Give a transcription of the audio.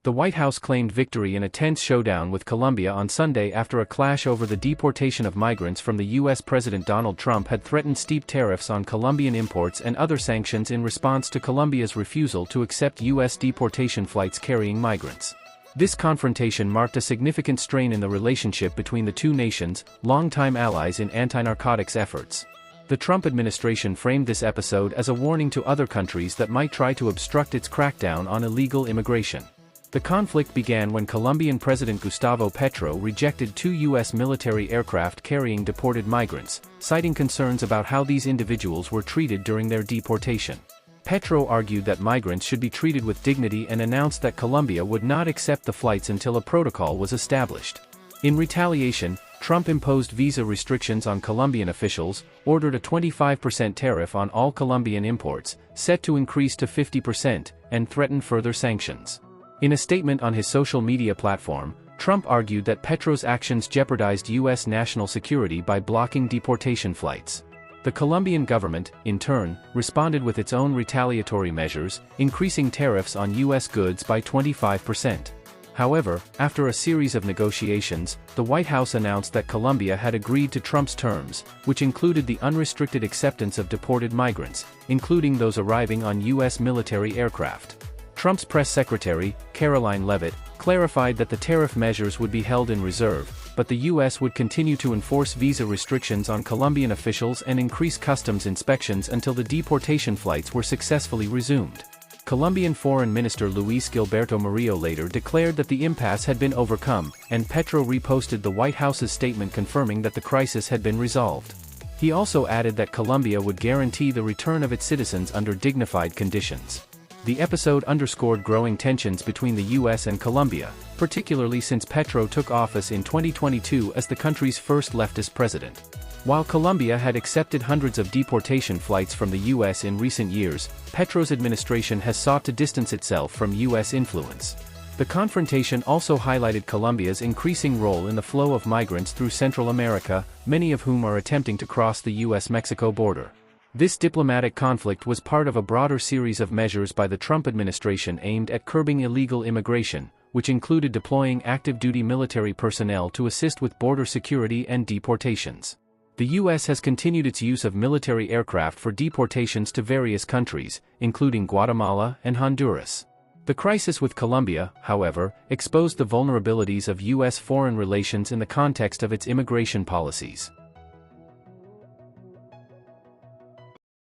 The White House claimed victory in a tense showdown with Colombia on Sunday after a clash over the deportation of migrants from the U.S. President Donald Trump had threatened steep tariffs on Colombian imports and other sanctions in response to Colombia's refusal to accept U.S. deportation flights carrying migrants. This confrontation marked a significant strain in the relationship between the two nations, longtime allies in anti-narcotics efforts. The Trump administration framed this episode as a warning to other countries that might try to obstruct its crackdown on illegal immigration. The conflict began when Colombian President Gustavo Petro rejected 2 U.S. military aircraft carrying deported migrants, citing concerns about how these individuals were treated during their deportation. Petro argued that migrants should be treated with dignity and announced that Colombia would not accept the flights until a protocol was established. In retaliation, Trump imposed visa restrictions on Colombian officials, ordered a 25% tariff on all Colombian imports, set to increase to 50%, and threatened further sanctions. In a statement on his social media platform, Trump argued that Petro's actions jeopardized U.S. national security by blocking deportation flights. The Colombian government, in turn, responded with its own retaliatory measures, increasing tariffs on U.S. goods by 25%. However, after a series of negotiations, the White House announced that Colombia had agreed to Trump's terms, which included the unrestricted acceptance of deported migrants, including those arriving on U.S. military aircraft. Trump's press secretary, Caroline Leavitt, clarified that the tariff measures would be held in reserve, but the U.S. would continue to enforce visa restrictions on Colombian officials and increase customs inspections until the deportation flights were successfully resumed. Colombian Foreign Minister Luis Gilberto Murillo later declared that the impasse had been overcome, and Petro reposted the White House's statement confirming that the crisis had been resolved. He also added that Colombia would guarantee the return of its citizens under dignified conditions. The episode underscored growing tensions between the U.S. and Colombia, particularly since Petro took office in 2022 as the country's first leftist president. While Colombia had accepted hundreds of deportation flights from the U.S. in recent years, Petro's administration has sought to distance itself from U.S. influence. The confrontation also highlighted Colombia's increasing role in the flow of migrants through Central America, many of whom are attempting to cross the U.S.-Mexico border. This diplomatic conflict was part of a broader series of measures by the Trump administration aimed at curbing illegal immigration, which included deploying active-duty military personnel to assist with border security and deportations. The U.S. has continued its use of military aircraft for deportations to various countries, including Guatemala and Honduras. The crisis with Colombia, however, exposed the vulnerabilities of U.S. foreign relations in the context of its immigration policies.